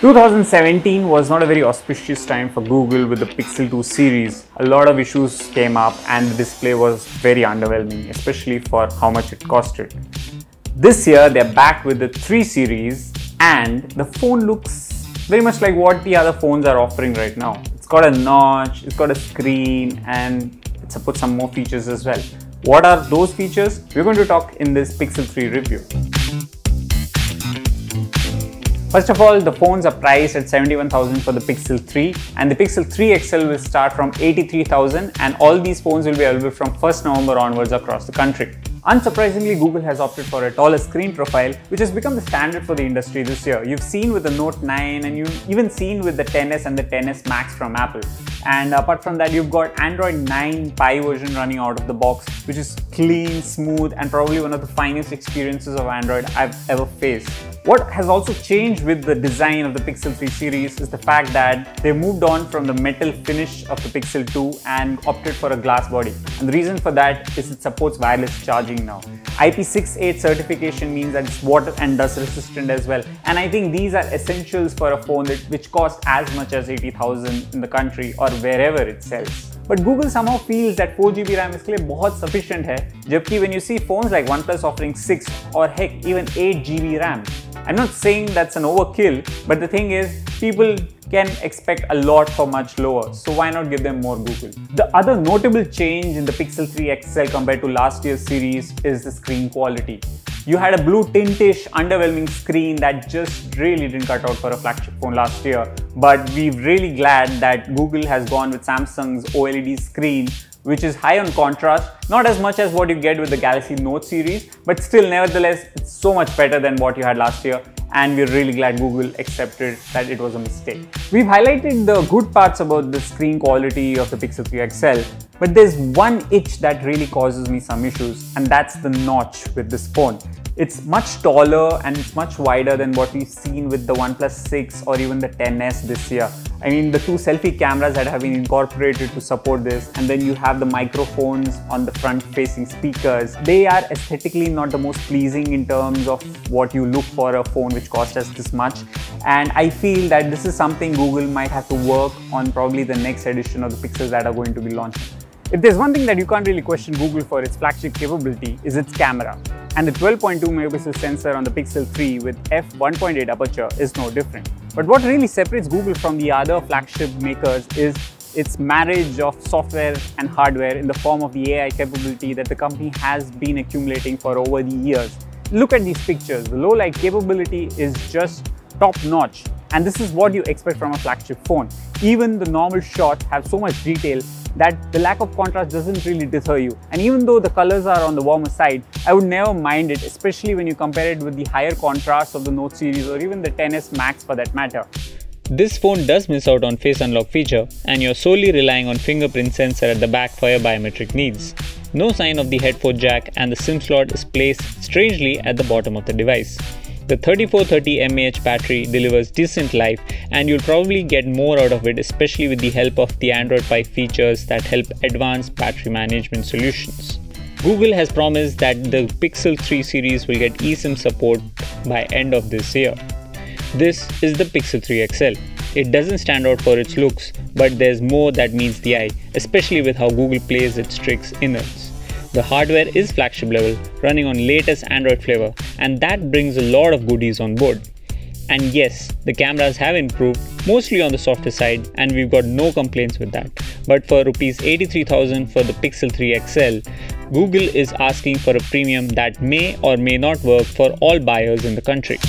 2017 was not a very auspicious time for Google with the Pixel 2 series. A lot of issues came up and the display was very underwhelming, especially for how much it costed. This year they're back with the 3 series and the phone looks very much like what the other phones are offering right now. It's got a notch, it's got a screen, and it supports some more features as well. What are those features? We're going to talk in this Pixel 3 review. First of all, the phones are priced at 71,000 for the Pixel 3 and the Pixel 3 XL will start from 83,000 and all these phones will be available from 1st November onwards across the country. Unsurprisingly, Google has opted for a taller screen profile, which has become the standard for the industry this year. You've seen with the Note 9 and you've even seen with the XS and the XS Max from Apple. And apart from that, you've got Android 9 Pie version running out of the box, which is clean, smooth, and probably one of the finest experiences of Android I've ever faced. What has also changed with the design of the Pixel 3 series is the fact that they moved on from the metal finish of the Pixel 2 and opted for a glass body. And the reason for that is it supports wireless charging now. IP68 certification means that it's water and dust resistant as well. And I think these are essentials for a phone which costs as much as 80,000 in the country or wherever it sells. But Google somehow feels that 4GB RAM is बहुत sufficient है, जबकि when you see phones like OnePlus offering 6 or heck even 8GB RAM. I'm not saying that's an overkill, but the thing is, people can expect a lot for much lower, so why not give them more Google? The other notable change in the Pixel 3 XL compared to last year's series is the screen quality. You had a blue tintish, underwhelming screen that just really didn't cut out for a flagship phone last year, but we're really glad that Google has gone with Samsung's OLED screen, which is high on contrast, not as much as what you get with the Galaxy Note series, but still nevertheless, it's so much better than what you had last year. And we're really glad Google accepted that it was a mistake. We've highlighted the good parts about the screen quality of the Pixel 3 XL, but there's one itch that really causes me some issues, and that's the notch with this phone. It's much taller and it's much wider than what we've seen with the OnePlus 6 or even the XS this year. I mean, the 2 selfie cameras that have been incorporated to support this, and then you have the microphones on the front-facing speakers. They are aesthetically not the most pleasing in terms of what you look for a phone which costs us this much. And I feel that this is something Google might have to work on probably the next edition of the Pixels that are going to be launching. If there's one thing that you can't really question Google for its flagship capability is its camera. And the 12.2 megapixel sensor on the Pixel 3 with f1.8 aperture is no different. But what really separates Google from the other flagship makers is its marriage of software and hardware in the form of the AI capability that the company has been accumulating for over the years. Look at these pictures. The low light capability is just top-notch, and this is what you expect from a flagship phone. Even the normal shots have so much detail that the lack of contrast doesn't really deter you. And even though the colors are on the warmer side, I would never mind it, especially when you compare it with the higher contrast of the Note series or even the XS Max for that matter. This phone does miss out on face unlock feature and you're solely relying on fingerprint sensor at the back for your biometric needs. No sign of the headphone jack and the SIM slot is placed strangely at the bottom of the device. The 3430 mAh battery delivers decent life and you'll probably get more out of it, especially with the help of the Android Pie features that help advanced battery management solutions. Google has promised that the Pixel 3 series will get eSIM support by end of this year. This is the Pixel 3 XL. It doesn't stand out for its looks, but there's more that meets the eye, especially with how Google plays its tricks innards. The hardware is flagship level, running on latest Android flavor, and that brings a lot of goodies on board. And yes, the cameras have improved, mostly on the softer side, and we've got no complaints with that. But for Rs 83,000 for the Pixel 3 XL, Google is asking for a premium that may or may not work for all buyers in the country.